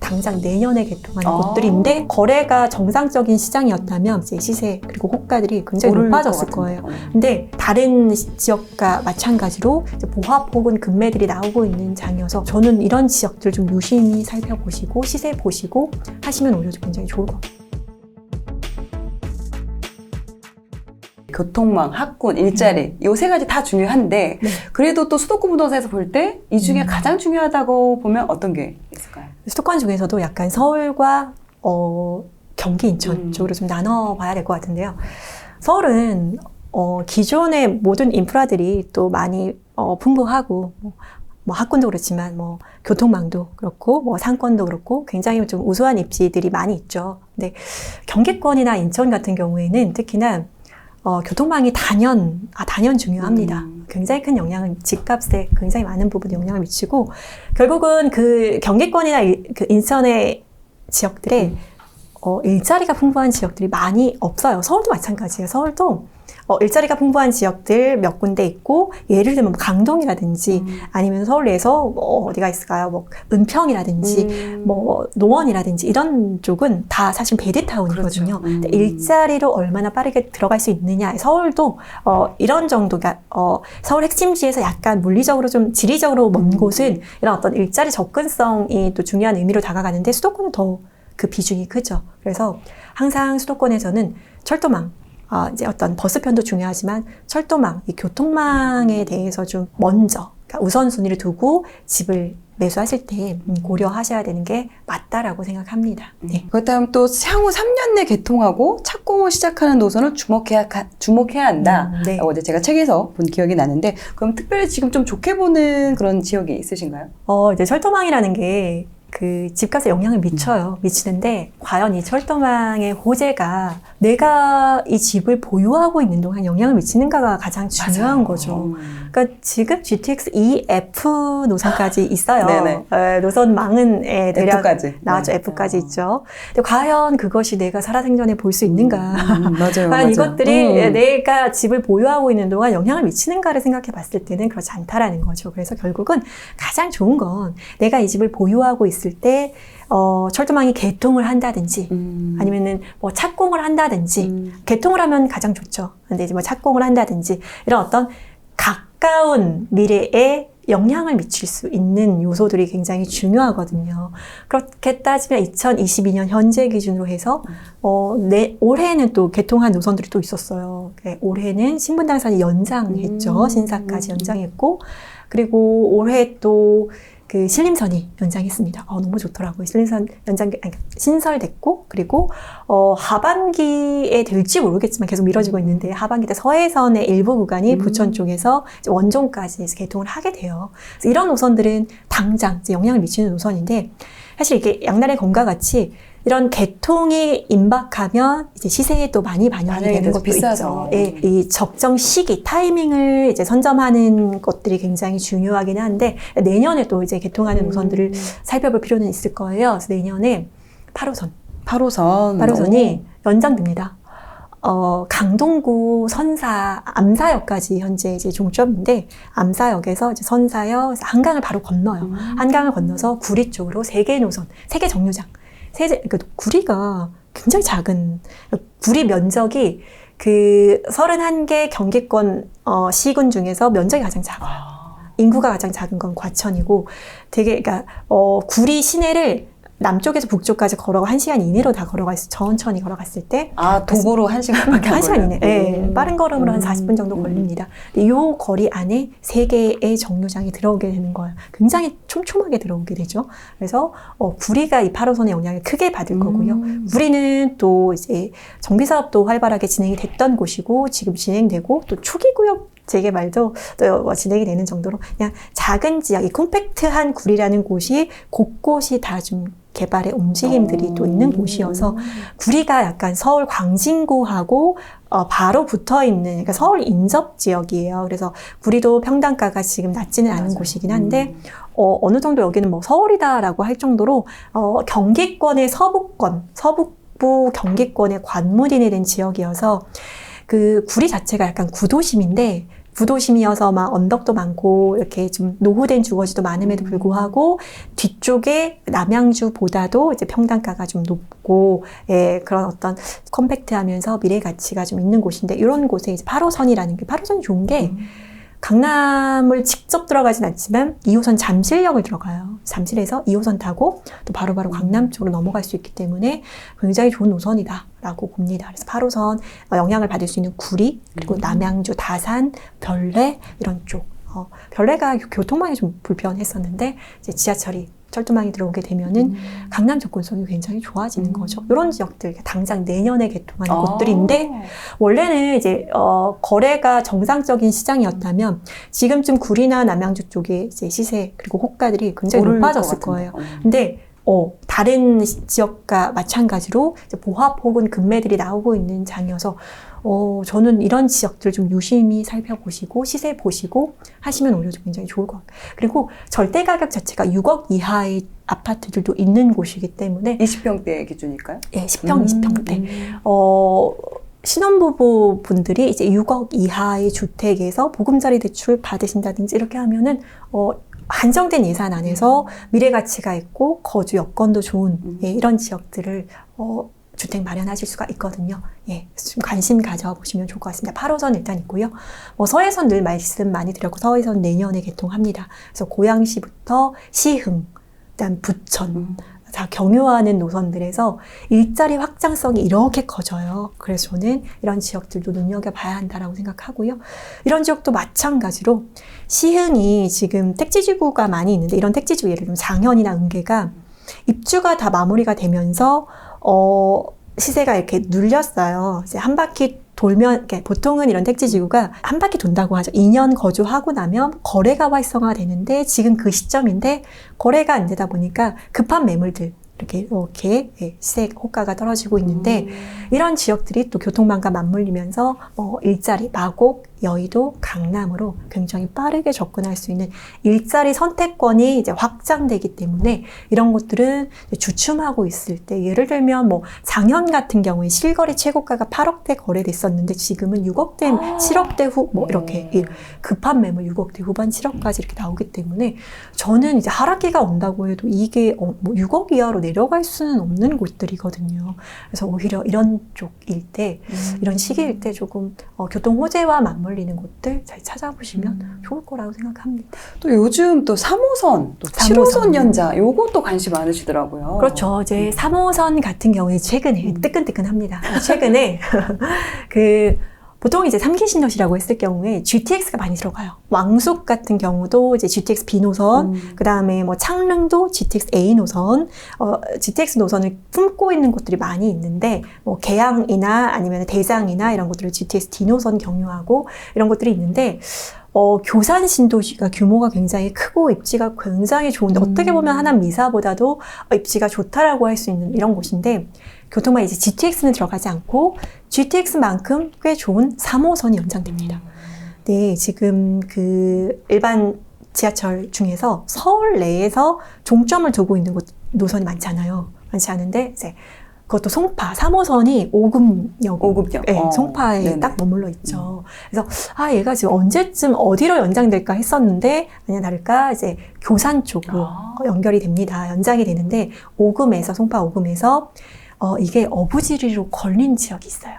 당장 내년에 개통하는 곳들인데 거래가 정상적인 시장이었다면 이제 시세 그리고 호가들이 굉장히 높아졌을 거예요. 근데 다른 지역과 마찬가지로 이제 보합 혹은 급매들이 나오고 있는 장이어서 저는 이런 지역들 좀 유심히 살펴보시고 시세 보시고 하시면 오히려 굉장히 좋을 것 같아요. 교통망, 학군, 일자리 이 세 가지 다 중요한데 네. 그래도 또 수도권 부동산에서 볼 때 이 중에 가장 중요하다고 보면 어떤 게 있을까요? 수도권 중에서도 약간 서울과 경기, 인천 쪽으로 좀 나눠봐야 될 것 같은데요. 서울은 기존의 모든 인프라들이 또 많이 풍부하고 뭐 학군도 그렇지만 뭐 교통망도 그렇고 뭐 상권도 그렇고 굉장히 좀 우수한 입지들이 많이 있죠. 근데 경기권이나 인천 같은 경우에는 특히나 교통망이 단연 중요합니다. 굉장히 큰 영향을, 집값에 굉장히 많은 부분에 영향을 미치고, 결국은 그 경기권이나 그 인천의 지역들에, 일자리가 풍부한 지역들이 많이 없어요. 서울도 마찬가지예요. 서울도, 일자리가 풍부한 지역들 몇 군데 있고, 예를 들면 뭐 강동이라든지, 아니면 서울 내에서 어디가 있을까요? 뭐 은평이라든지, 뭐 노원이라든지 이런 쪽은 다 사실 베드타운이거든요. 그렇죠. 일자리로 얼마나 빠르게 들어갈 수 있느냐. 서울도 이런 정도가 서울 핵심지에서 약간 물리적으로 좀 지리적으로 먼 곳은 이런 어떤 일자리 접근성이 또 중요한 의미로 다가가는데 수도권은 더 그 비중이 크죠. 그래서 항상 수도권에서는 철도망, 이제 어떤 버스편도 중요하지만 철도망, 이 교통망에 대해서 좀 먼저 그러니까 우선순위를 두고 집을 매수하실 때 고려하셔야 되는 게 맞다라고 생각합니다. 네. 그렇다면 또 향후 3년 내 개통하고 착공을 시작하는 노선을 주목해야 한다. 네. 어제 제가 책에서 본 기억이 나는데 그럼 특별히 지금 좀 좋게 보는 그런 지역이 있으신가요? 이제 철도망이라는 게 그 집값에 영향을 미쳐요. 미치는데 과연 이 철도망의 호재가 내가 이 집을 보유하고 있는 동안 영향을 미치는가가 가장 중요한 맞아요. 거죠. 그러니까 지금 GTX EF 노선까지 있어요. 네네. 노선망은 대략 F까지. 나왔죠. 네. F까지 있죠. 근데 과연 그것이 내가 살아생전에 볼 수 있는가? 맞아요. 과연 이것들이 내가 집을 보유하고 있는 동안 영향을 미치는가를 생각해 봤을 때는 그렇지 않다라는 거죠. 그래서 결국은 가장 좋은 건 내가 이 집을 보유하고 있을 때 철도망이 개통을 한다든지 아니면은 뭐 착공을 한다든지 개통을 하면 가장 좋죠. 근데 이제 뭐 착공을 한다든지 이런 어떤 가까운 미래에 영향을 미칠 수 있는 요소들이 굉장히 중요하거든요. 그렇게 따지면 2022년 현재 기준으로 해서 올해는 또 개통한 노선들이 또 있었어요. 올해는 신분당선이 연장했죠. 신사까지 연장했고 그리고 올해 또 그 신림선이 연장했습니다. 너무 좋더라고요. 신림선 신설됐고, 그리고, 하반기에 될지 모르겠지만 계속 미뤄지고 있는데, 하반기 때 서해선의 일부 구간이 부천 쪽에서 이제 원종까지 개통을 하게 돼요. 그래서 이런 노선들은 당장 이제 영향을 미치는 노선인데, 사실 이게 양날의 검과 같이 이런 개통이 임박하면 이제 시세에 또 많이 반영이 되는 것도 비싸서. 있죠. 예, 이 적정 시기, 타이밍을 이제 선점하는 것들이 굉장히 중요하긴 한데 내년에 또 이제 개통하는 노선들을 살펴볼 필요는 있을 거예요. 그래서 내년에 8호선이 연장됩니다. 강동구 선사, 암사역까지 현재 이제 종점인데, 암사역에서 이제 선사역, 한강을 바로 건너요. 한강을 건너서 구리 쪽으로 3개 노선, 3개 정류장. 그러니까 구리가 굉장히 작은, 구리 면적이 그 31개 경기권, 시군 중에서 면적이 가장 작아요. 인구가 가장 작은 건 과천이고, 되게, 그러니까, 구리 시내를 남쪽에서 북쪽까지 걸어가 1시간 이내로 다 걸어갔을 천천히 걸어갔을 때 도보로 1시간밖에 안 1시간 이내. 네, 빠른 걸음으로 한 40분 정도 걸립니다. 이 거리 안에 3개의 정류장이 들어오게 되는 거예요. 굉장히 촘촘하게 들어오게 되죠. 그래서 구리가 이 8호선의 영향을 크게 받을 거고요. 구리는 또 이제 정비 사업도 활발하게 진행이 됐던 곳이고 지금 진행되고 또 초기구역 재개발도 또 진행이 되는 정도로 그냥 작은 지역, 이 콤팩트한 구리라는 곳이 곳곳이 다 좀 개발의 움직임들이 또 있는 곳이어서 구리가 약간 서울 광진구하고 바로 붙어 있는 그러니까 서울 인접 지역이에요. 그래서 구리도 평당가가 지금 낮지는 않은 곳이긴 한데 어느 정도 여기는 뭐 서울이다라고 할 정도로 경기권의 서북부 경기권의 관문이 되는 지역이어서 그 구리 자체가 약간 구도심인데 구도심이어서 막 언덕도 많고 이렇게 좀 노후된 주거지도 많음에도 불구하고 뒤쪽에 남양주보다도 이제 평당가가 좀 높고 예, 그런 어떤 컴팩트하면서 미래 가치가 좀 있는 곳인데 이런 곳에 이제 8호선이라는 게 8호선이 좋은 게 강남을 직접 들어가진 않지만 2호선 잠실역을 들어가요. 잠실에서 2호선 타고 또 바로바로 강남 쪽으로 넘어갈 수 있기 때문에 굉장히 좋은 노선이다라고 봅니다. 그래서 8호선 영향을 받을 수 있는 구리, 그리고 남양주, 다산, 별내 이런 쪽. 별내가 교통망이 좀 불편했었는데 이제 지하철이 철도망이 들어오게 되면은 강남 접근성이 굉장히 좋아지는 거죠. 이런 지역들 당장 내년에 개통하는 곳들인데 원래는 이제 거래가 정상적인 시장이었다면 지금쯤 구리나 남양주 쪽에 이제 시세 그리고 호가들이 굉장히 높아졌을 거예요. 근데 다른 지역과 마찬가지로 이제 보합 혹은 급매들이 나오고 있는 장이어서 저는 이런 지역들 좀 유심히 살펴보시고 시세 보시고 하시면 오히려 좀 굉장히 좋을 것 같아요. 그리고 절대 가격 자체가 6억 이하의 아파트들도 있는 곳이기 때문에 20평대 기준일까요? 예, 10평, 20평대. 신혼부부 분들이 이제 6억 이하의 주택에서 보금자리 대출 받으신다든지 이렇게 하면은 한정된 예산 안에서 미래 가치가 있고 거주 여건도 좋은 예, 이런 지역들을 주택 마련하실 수가 있거든요. 예, 좀 관심 가져보시면 좋을 것 같습니다. 8호선 일단 있고요. 서해선 늘 말씀 많이 드렸고 서해선 내년에 개통합니다. 그래서 고양시부터 시흥, 그다음 부천 다 경유하는 노선들에서 일자리 확장성이 이렇게 커져요. 그래서 저는 이런 지역들도 눈여겨봐야 한다라고 생각하고요. 이런 지역도 마찬가지로 시흥이 지금 택지지구가 많이 있는데 이런 택지지구 예를 들면 장현이나 은계가 입주가 다 마무리가 되면서 시세가 이렇게 눌렸어요. 이제 한 바퀴 돌면, 보통은 이런 택지지구가 한 바퀴 돈다고 하죠. 2년 거주하고 나면 거래가 활성화가 되는데 지금 그 시점인데 거래가 안 되다 보니까 급한 매물들 이렇게 시세 호가가 떨어지고 있는데 이런 지역들이 또 교통망과 맞물리면서 일자리, 마곡, 여의도, 강남으로 굉장히 빠르게 접근할 수 있는 일자리 선택권이 이제 확장되기 때문에 이런 곳들은 주춤하고 있을 때 예를 들면 장현 같은 경우에 실거래 최고가가 8억대 거래됐었는데 지금은 6억대, 7억대 후 이렇게 급한 매물 6억대 후반 7억까지 이렇게 나오기 때문에 저는 이제 하락기가 온다고 해도 이게 6억 이하로 내려갈 수는 없는 곳들이거든요. 그래서 오히려 이런 쪽일 때, 이런 시기일 때 조금 교통 호재와 맞물리는 곳들 잘 찾아보시면 좋을 거라고 생각합니다. 또 요즘 또 3호선, 또 7호선 연자, 요것도 관심 많으시더라고요. 그렇죠. 이제 3호선 같은 경우에 최근에 뜨끈뜨끈합니다. 최근에 보통 이제 3기 신도시라고 했을 경우에 GTX가 많이 들어가요. 왕숙 같은 경우도 이제 GTX B 노선, 그 다음에 창릉도 GTX A 노선, GTX 노선을 품고 있는 곳들이 많이 있는데, 계양이나 아니면 대장이나 이런 곳들을 GTX D 노선 경유하고 이런 곳들이 있는데, 교산 신도시가 규모가 굉장히 크고 입지가 굉장히 좋은데, 어떻게 보면 하남 미사보다도 입지가 좋다라고 할 수 있는 이런 곳인데, 교통망 이제 GTX는 들어가지 않고 GTX만큼 꽤 좋은 3호선이 연장됩니다. 네, 지금 일반 지하철 중에서 서울 내에서 종점을 두고 있는 노선이 많잖아요. 많지 않은데 이제 그것도 송파 3호선이 오금역, 네, 송파에 네네. 딱 머물러 있죠. 그래서 얘가 지금 언제쯤 어디로 연장될까 했었는데 아니나 다를까 이제 교산 쪽으로 연결이 됩니다. 연장이 되는데 송파 오금에서 이게 어부지리로 걸린 지역이 있어요.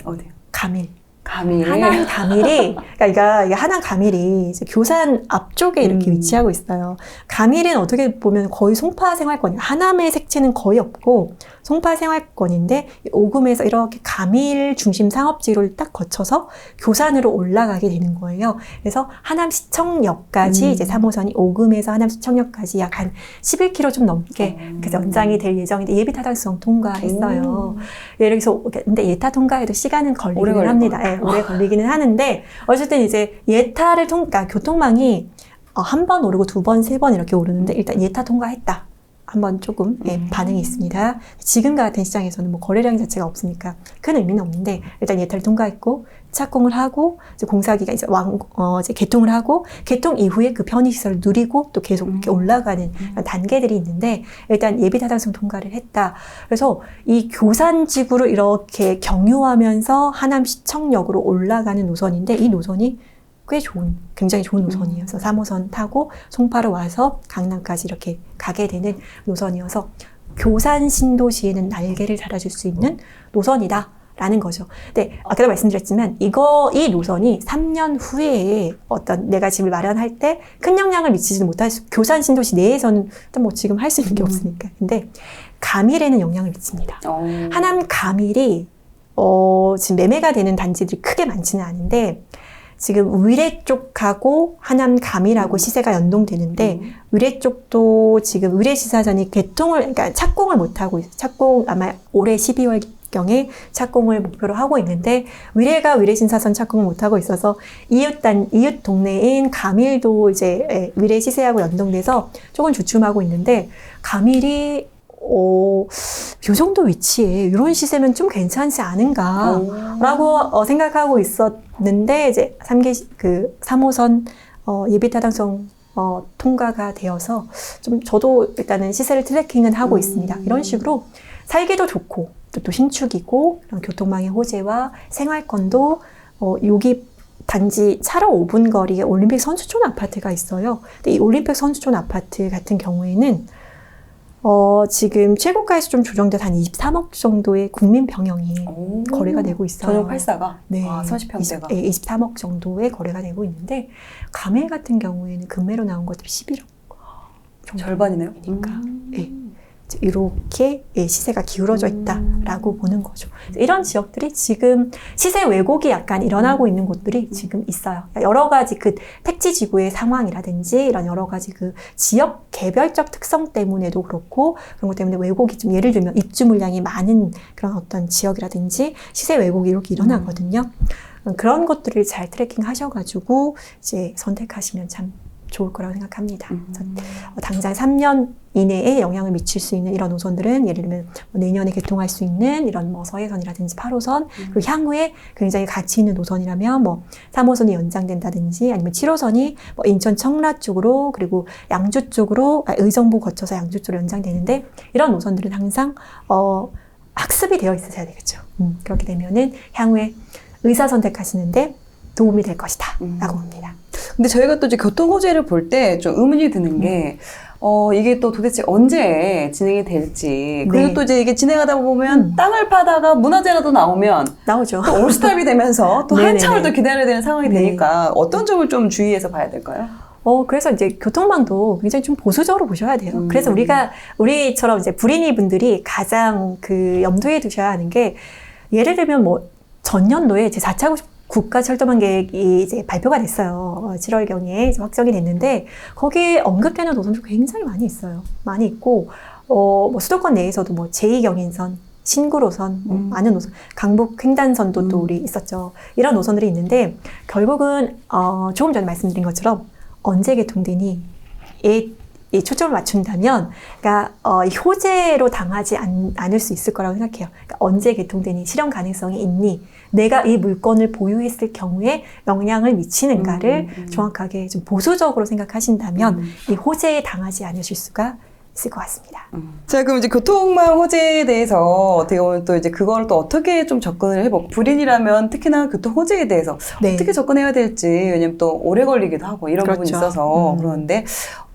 어디요? 가밀. 가밀. 하남 가밀이, 그러니까 이게 하남 가밀이 이제 교산 앞쪽에 이렇게 위치하고 있어요. 가밀은 어떻게 보면 거의 송파 생활권, 하남의 색채는 거의 없고 송파 생활권인데 오금에서 이렇게 가밀 중심 상업지로를 딱 거쳐서 교산으로 올라가게 되는 거예요. 그래서 하남 시청역까지 이제 3호선이 오금에서 하남 시청역까지 약 한 11km 좀 넘게 그래서 연장이 될 예정인데 예비 타당성 통과했어요. 예를 들어서 근데 예타 통과에도 시간은 걸리긴 합니다. 네, 오래 걸리기는 하는데 어쨌든 이제 예타를 교통망이 한 번 오르고 두 번, 세 번 이렇게 오르는데 일단 예타 통과했다. 한번 조금 반응이 있습니다. 지금과 같은 시장에서는 거래량 자체가 없으니까 큰 의미는 없는데 일단 예타를 통과했고 착공을 하고 이제 공사기가 이제 이제 개통을 하고 개통 이후에 그 편의시설을 누리고 또 계속 이렇게 올라가는 단계들이 있는데 일단 예비 타당성 통과를 했다. 그래서 이 교산지구를 이렇게 경유하면서 하남 시청역으로 올라가는 노선인데 이 노선이 꽤 굉장히 좋은 노선이에요. 그래서 3호선 타고 송파로 와서 강남까지 이렇게 가게 되는 노선이어서 교산 신도시에는 날개를 달아줄 수 있는 노선이다. 라는 거죠. 근데 아까도 말씀드렸지만 이 노선이 3년 후에 어떤 내가 집을 마련할 때 큰 영향을 미치지는 못할 교산 신도시 내에서는 뭐 지금 할 수 있는 게 없으니까. 근데 가밀에는 영향을 미칩니다. 하남 가밀이 지금 매매가 되는 단지들이 크게 많지는 않은데 지금 의뢰 쪽하고 하남 가밀하고 시세가 연동되는데 의뢰 쪽도 지금 의뢰시사전이 그러니까 착공을 못하고 있어요. 착공 아마 올해 12월 경에 착공을 목표로 하고 있는데 의뢰가 의뢰신사선 착공을 못하고 있어서 이웃 동네인 가밀도 이제 의뢰 시세하고 연동돼서 조금 주춤하고 있는데 가밀이 요 정도 위치에 이런 시세면 좀 괜찮지 않은가라고 생각하고 있었는데 이제 3호선 예비타당성 통과가 되어서 좀 저도 일단은 시세를 트래킹은 하고 있습니다. 이런 식으로 살기도 좋고 또 신축이고 교통망의 호재와 생활권도 여기 단지 차로 5분 거리에 올림픽 선수촌 아파트가 있어요. 근데 이 올림픽 선수촌 아파트 같은 경우에는 지금 최고가에서 좀 조정돼서 한 23억 정도의 국민 병영이 거래가 되고 있어요. 전용 84가? 네. 30평대가. 23억 정도의 거래가 되고 있는데 가밀 같은 경우에는 금매로 나온 것들이 11억 정도. 절반이네요. 그러니까 네. 이렇게 시세가 기울어져 있다라고 보는 거죠. 이런 지역들이 지금 시세 왜곡이 약간 일어나고 있는 곳들이 지금 있어요. 여러 가지 그 택지 지구의 상황이라든지 이런 여러 가지 그 지역 개별적 특성 때문에도 그렇고 그런 것 때문에 왜곡이 좀 예를 들면 입주 물량이 많은 그런 어떤 지역이라든지 시세 왜곡이 이렇게 일어나거든요. 그런 것들을 잘 트래킹 하셔가지고 이제 선택하시면 참 좋을 거라고 생각합니다. 당장 3년 이내에 영향을 미칠 수 있는 이런 노선들은 예를 들면 내년에 개통할 수 있는 이런 뭐 서해선이라든지 8호선 그리고 향후에 굉장히 가치 있는 노선이라면 뭐 3호선이 연장된다든지 아니면 7호선이 뭐 인천 청라 쪽으로 그리고 양주 쪽으로 의정부 거쳐서 양주 쪽으로 연장되는데 이런 노선들은 항상 학습이 되어 있어야 되겠죠. 그렇게 되면은 향후에 의사 선택하시는데 도움이 될 것이다 라고 봅니다. 근데 저희가 또 이제 교통 호재를 볼 때 좀 의문이 드는 게, 이게 또 도대체 언제 진행이 될지. 그리고 네. 또 이제 이게 진행하다 보면 땅을 파다가 문화재가 또 나오면 나오죠. 또 올스탑이 되면서 또 네네네. 한참을 또 기다려야 되는 상황이 네. 되니까 어떤 점을 좀 주의해서 봐야 될까요? 그래서 이제 교통망도 굉장히 좀 보수적으로 보셔야 돼요. 그래서 우리처럼 이제 불인이 분들이 가장 그 염두에 두셔야 하는 게 예를 들면 뭐 전년도에 제 4차 국가철도망 계획이 이제 발표가 됐어요. 7월경에 이제 확정이 됐는데 거기에 언급되는 노선도 굉장히 많이 있어요. 많이 있고 뭐 수도권 내에서도 뭐 제2경인선, 신구로선, 뭐 많은 노선, 강북 횡단선도 또 우리 있었죠. 이런 노선들이 있는데 결국은 조금 전에 말씀드린 것처럼 언제 개통되니 이 초점을 맞춘다면, 그러니까 이 호재로 당하지 않을 수 있을 거라고 생각해요. 그러니까 언제 개통되니, 실현 가능성이 있니, 내가 이 물건을 보유했을 경우에 영향을 미치는가를 정확하게 좀 보수적으로 생각하신다면 이 호재에 당하지 않으실 수가 있을 것 같습니다. 자, 그럼 이제 교통망 호재에 대해서 어떻게 보면 또 이제 그걸 또 어떻게 좀 접근을 해보고, 불인이라면 특히나 교통 호재에 대해서 네. 어떻게 접근해야 될지, 왜냐면 또 오래 걸리기도 하고 이런 부분이 그렇죠. 있어서 그러는데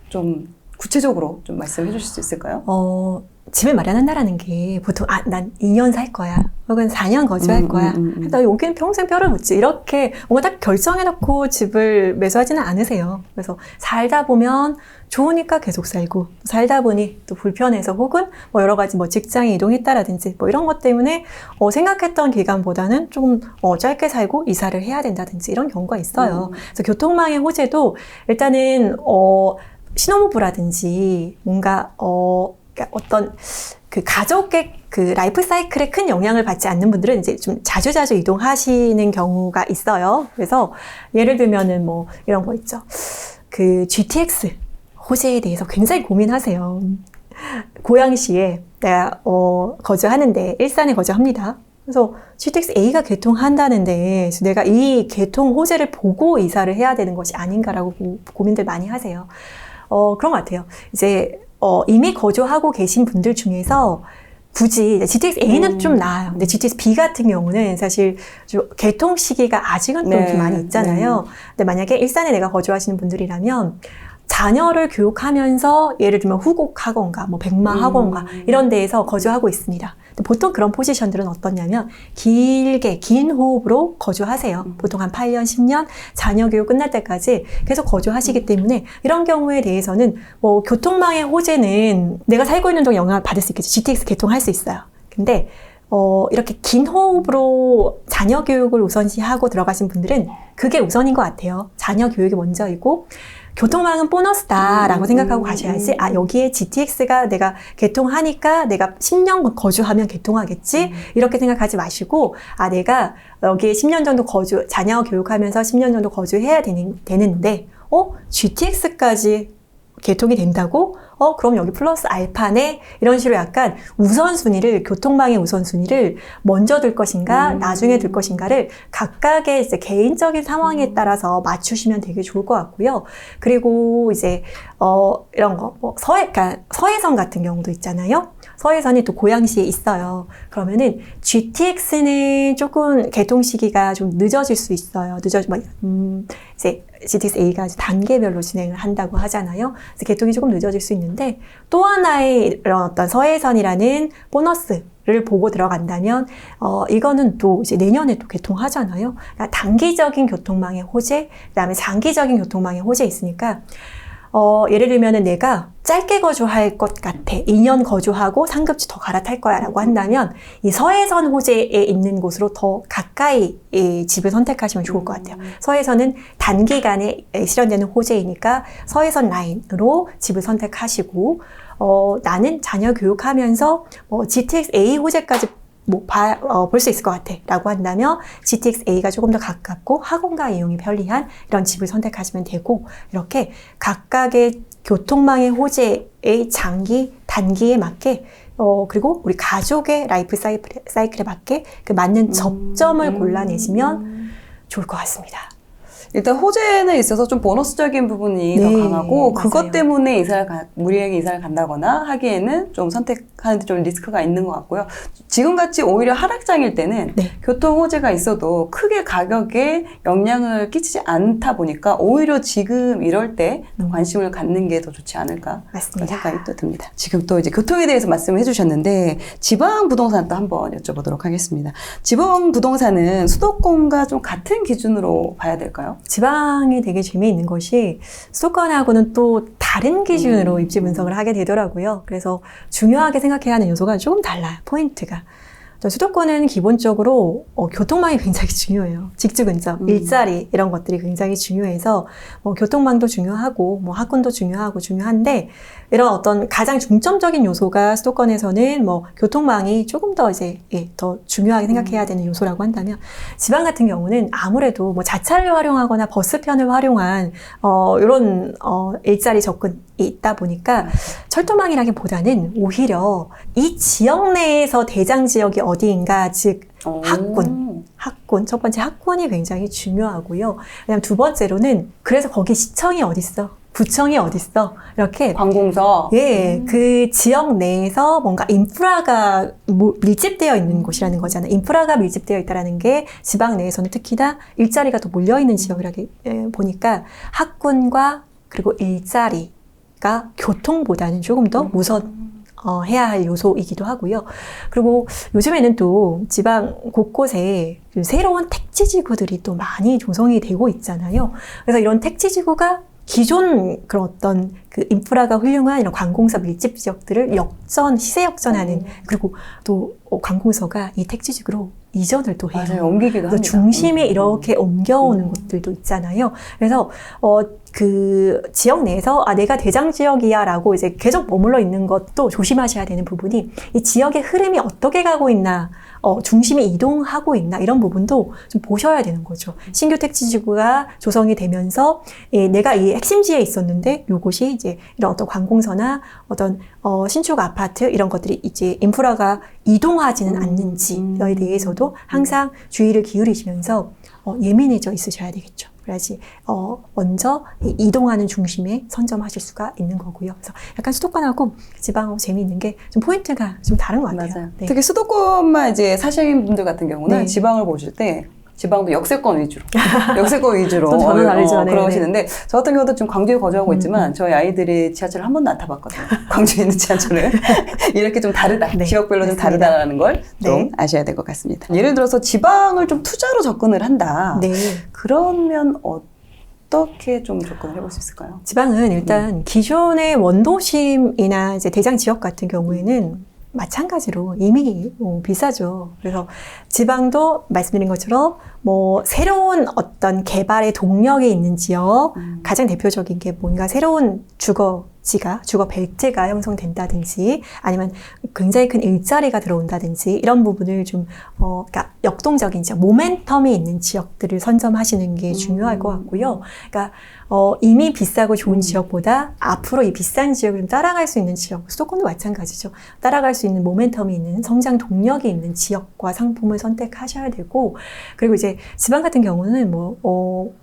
좀 구체적으로 좀 말씀해 주실 수 있을까요? 집을 마련한다라는 게 보통 난 2년 살 거야 혹은 4년 거주할 거야 나 여기는 평생 뼈를 묻지 이렇게 뭔가 딱 결정해놓고 집을 매수하지는 않으세요. 그래서 살다 보면 좋으니까 계속 살고 살다 보니 또 불편해서 혹은 뭐 여러 가지 뭐 직장에 이동했다라든지 뭐 이런 것 때문에 생각했던 기간보다는 조금 짧게 살고 이사를 해야 된다든지 이런 경우가 있어요. 그래서 교통망의 호재도 일단은 신혼부부라든지 뭔가 그러니까 어떤 그 가족의 그 라이프 사이클에 큰 영향을 받지 않는 분들은 이제 좀 자주자주 이동하시는 경우가 있어요. 그래서 예를 들면은 뭐 이런 거 있죠. 그 GTX 호재에 대해서 굉장히 고민하세요. 고양시에 내가 거주하는데 일산에 거주합니다. 그래서 GTX A가 개통한다는데 내가 이 개통 호재를 보고 이사를 해야 되는 것이 아닌가라고 고민들 많이 하세요. 그런 것 같아요. 이제 이미 거주하고 계신 분들 중에서 굳이 GTX A는 좀 나아요. 근데 GTX B 같은 경우는 사실 좀 개통 시기가 아직은 좀 네. 많이 있잖아요. 근데 만약에 일산에 내가 거주하시는 분들이라면 자녀를 교육하면서 예를 들면 후곡학원가, 뭐 백마학원가 이런 데에서 거주하고 있습니다. 근데 보통 그런 포지션들은 어떻냐면 길게 긴 호흡으로 거주하세요. 보통 한 8년, 10년 자녀 교육 끝날 때까지 계속 거주하시기 때문에 이런 경우에 대해서는 뭐 교통망의 호재는 내가 살고 있는 동안 영향을 받을 수 있겠죠. GTX 개통할 수 있어요. 근데 이렇게 긴 호흡으로 자녀 교육을 우선시하고 들어가신 분들은 그게 우선인 것 같아요. 자녀 교육이 먼저이고 교통망은 보너스다라고 생각하고 가셔야지, 여기에 GTX가 내가 개통하니까 내가 10년 거주하면 개통하겠지? 이렇게 생각하지 마시고, 내가 여기에 10년 정도 자녀 교육하면서 10년 정도 거주해야 되는데, GTX까지 개통이 된다고? 그럼 여기 플러스 알파네? 이런 식으로 약간 교통망의 우선순위를 먼저 둘 것인가, 나중에 둘 것인가를 각각의 이제 개인적인 상황에 따라서 맞추시면 되게 좋을 것 같고요. 그리고 이제, 이런 거, 그러니까 서해선 같은 경우도 있잖아요. 서해선이 또 고양시에 있어요. 그러면은 GTX는 조금 개통 시기가 좀 늦어질 수 있어요. 이제 GTX A가 단계별로 진행을 한다고 하잖아요. 그래서 개통이 조금 늦어질 수 있는데 또 하나의 이런 어떤 서해선이라는 보너스를 보고 들어간다면 이거는 또 이제 내년에 또 개통하잖아요. 그러니까 단기적인 교통망의 호재, 그다음에 장기적인 교통망의 호재 있으니까 예를 들면은 내가 짧게 거주할 것 같아. 2년 거주하고 상급지 더 갈아탈 거야 라고 한다면 이 서해선 호재에 있는 곳으로 더 가까이 집을 선택하시면 좋을 것 같아요. 서해선은 단기간에 실현되는 호재이니까 서해선 라인으로 집을 선택하시고 나는 자녀 교육하면서 GTX A 호재까지 볼 수 있을 것 같아 라고 한다면 GTX A가 조금 더 가깝고 학원가 이용이 편리한 이런 집을 선택하시면 되고, 이렇게 각각의 교통망의 호재의 장기, 단기에 맞게 그리고 우리 가족의 라이프 사이클에 맞게 그 맞는 접점을 골라내시면 좋을 것 같습니다. 일단 호재는 있어서 좀 보너스적인 부분이 네, 더 강하고, 그것 맞아요. 때문에 무리하게 이사를 간다거나 하기에는 좀 선택하는데 좀 리스크가 있는 것 같고요. 지금같이 오히려 하락장일 때는 네. 교통 호재가 있어도 크게 가격에 영향을 끼치지 않다 보니까 오히려 지금 이럴 때 관심을 갖는 게 더 좋지 않을까, 맞습니다. 그런 생각이 또 듭니다. 지금 또 이제 교통에 대해서 말씀을 해주셨는데 지방 부동산 또 한번 여쭤보도록 하겠습니다. 지방 부동산은 수도권과 좀 같은 기준으로 봐야 될까요? 지방이 되게 재미있는 것이 수도권하고는 또 다른 기준으로 입지 분석을 하게 되더라고요. 그래서 중요하게 생각해야 하는 요소가 조금 달라요. 포인트가. 수도권은 기본적으로 교통망이 굉장히 중요해요. 직주 근접, 일자리 이런 것들이 굉장히 중요해서 교통망도 중요하고 학군도 중요한데, 이런 어떤 가장 중점적인 요소가 수도권에서는 교통망이 조금 더 더 중요하게 생각해야 되는 요소라고 한다면, 지방 같은 경우는 아무래도 자차를 활용하거나 버스편을 활용한 이런 일자리 접근이 있다 보니까 철도망이라기보다는 오히려 이 지역 내에서 대장 지역이 어디인가, 즉 학군. 첫 번째 학군이 굉장히 중요하고요. 그다음 두 번째로는 그래서 거기 시청이 어딨어? 구청이 어딨어? 이렇게 관공서. 그 지역 내에서 뭔가 인프라가 밀집되어 있는 곳이라는 거잖아요. 인프라가 밀집되어 있다는 게 지방 내에서는 특히나 일자리가 더 몰려있는 지역이라 보니까 학군과 그리고 일자리가 교통보다는 조금 더 우선 해야 할 요소이기도 하고요. 그리고 요즘에는 또 지방 곳곳에 새로운 택지지구들이 또 많이 조성이 되고 있잖아요. 그래서 이런 택지지구가 기존 그런 어떤 그 인프라가 훌륭한 이런 관공서 밀집 지역들을 시세 역전하는, 그리고 또 관공서가 이 택지지구로 이전을 또 해요. 맞아요. 옮기기도 합니다. 중심에 이렇게 옮겨오는 곳들도 있잖아요. 그래서 그 지역 내에서 내가 대장 지역이야 라고 이제 계속 머물러 있는 것도 조심하셔야 되는 부분이, 이 지역의 흐름이 어떻게 가고 있나, 중심이 이동하고 있나, 이런 부분도 좀 보셔야 되는 거죠. 신규 택지지구가 조성이 되면서 내가 이 핵심지에 있었는데 요곳이 이제 이런 어떤 관공서나 어떤 신축 아파트 이런 것들이 이제 인프라가 이동하지는 않는지에 대해서도 항상 주의를 기울이시면서 예민해져 있으셔야 되겠죠. 그래야지 먼저 이동하는 중심에 선점하실 수가 있는 거고요. 그래서 약간 수도권하고 지방하고 재미있는 게 좀 포인트가 좀 다른 것 같아요. 맞아요. 네. 특히 수도권만 이제 사시는 분들 같은 경우는 네. 지방을 보실 때 지방도 역세권 위주로 좀 전혀 다르죠. 네, 그러시는데 저 같은 경우도 지금 광주에 거주하고 있지만 저희 아이들이 지하철을 한 번도 안 타봤거든요. 광주에 있는 지하철을 이렇게 좀 다르다. 네, 지역별로 좀 맞습니다. 다르다라는 걸 좀 네. 아셔야 될 것 같습니다. 예를 들어서 지방을 좀 투자로 접근을 한다. 네. 그러면 어떻게 좀 접근을 해볼 수 있을까요? 지방은 일단 기존의 원도심이나 이제 대장 지역 같은 경우에는 마찬가지로 이미 비싸죠. 그래서 지방도 말씀드린 것처럼 새로운 어떤 개발의 동력이 있는 지역, 가장 대표적인 게 뭔가 새로운 주거 벨트가 형성된다든지 아니면 굉장히 큰 일자리가 들어온다든지 이런 부분을 좀 그러니까 역동적인 지역, 모멘텀이 있는 지역들을 선점하시는 게 중요할 것 같고요. 그러니까 이미 비싸고 좋은 지역보다 앞으로 이 비싼 지역을 좀 따라갈 수 있는 지역, 수도권도 마찬가지죠. 따라갈 수 있는 모멘텀이 있는 성장 동력이 있는 지역과 상품을 선택하셔야 되고, 그리고 이제 지방 같은 경우는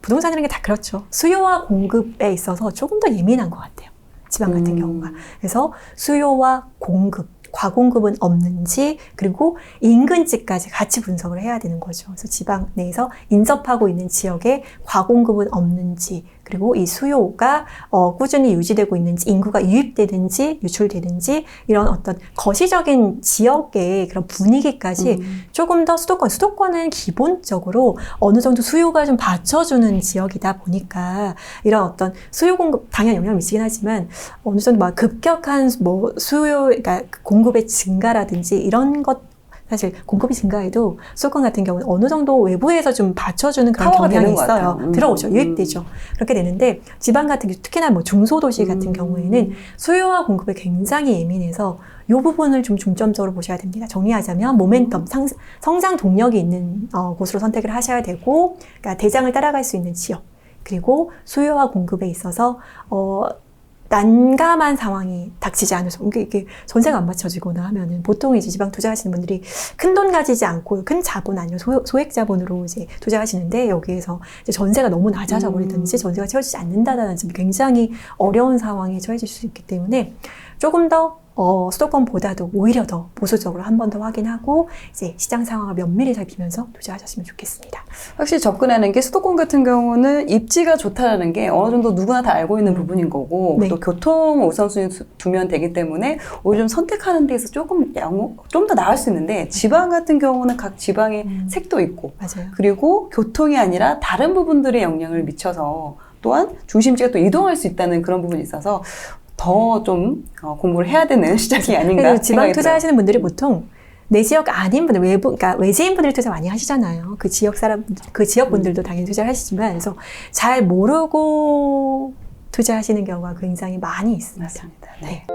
부동산이라는 게 다 그렇죠. 수요와 공급에 있어서 조금 더 예민한 것 같아요. 지방 같은 경우가. 그래서 수요와 공급, 과공급은 없는지, 그리고 인근지까지 같이 분석을 해야 되는 거죠. 그래서 지방 내에서 인접하고 있는 지역에 과공급은 없는지, 그리고 이 수요가 꾸준히 유지되고 있는지, 인구가 유입되든지 유출되든지 이런 어떤 거시적인 지역의 그런 분위기까지 조금 더 수도권은 기본적으로 어느 정도 수요가 좀 받쳐주는 지역이다 보니까 이런 어떤 수요 공급 당연히 영향을 미치긴 하지만 어느 정도 막 급격한 수요, 그러니까 공급의 증가라든지 이런 것 사실 공급이 증가해도 수도권 같은 경우는 어느 정도 외부에서 좀 받쳐주는 그런 경향이 있어요. 들어오죠. 유입되죠. 그렇게 되는데 지방 같은 경우 특히나 중소도시 같은 경우에는 수요와 공급에 굉장히 예민해서 이 부분을 좀 중점적으로 보셔야 됩니다. 정리하자면 모멘텀, 성장 동력이 있는 곳으로 선택을 하셔야 되고, 그러니까 대장을 따라갈 수 있는 지역, 그리고 수요와 공급에 있어서 난감한 상황이 닥치지 않아서 이게 전세가 안 맞춰지거나 하면은 보통 이제 지방 투자하시는 분들이 큰 돈 가지지 않고 큰 자본 아니면 소액 자본으로 이제 투자하시는데 여기에서 이제 전세가 너무 낮아져 버리든지 전세가 채워지지 않는다든지 굉장히 어려운 상황에 처해질 수 있기 때문에 조금 더 수도권보다도 오히려 더 보수적으로 한 번 더 확인하고 이제 시장 상황을 면밀히 살피면서 투자하셨으면 좋겠습니다. 확실히 접근하는 게 수도권 같은 경우는 입지가 좋다라는 게 어느 정도 누구나 다 알고 있는 부분인 거고 네. 또 교통 우선순위 두면 되기 때문에 오히려 좀 선택하는 데서 좀 더 나을 수 있는데 지방 같은 경우는 각 지방의 색도 있고 맞아요. 그리고 교통이 아니라 다른 부분들에 영향을 미쳐서 또한 중심지가 또 이동할 수 있다는 그런 부분이 있어서 더 좀 공부를 해야 되는 시작이 아닌가 지방 투자하시는 분들이 보통 내 지역 아닌 분들, 그러니까 외지인 분들이 투자 많이 하시잖아요. 그 지역 분들도 당연히 투자를 하시지만, 그래서 잘 모르고 투자하시는 경우가 굉장히 많이 있습니다. 맞습니다. 네.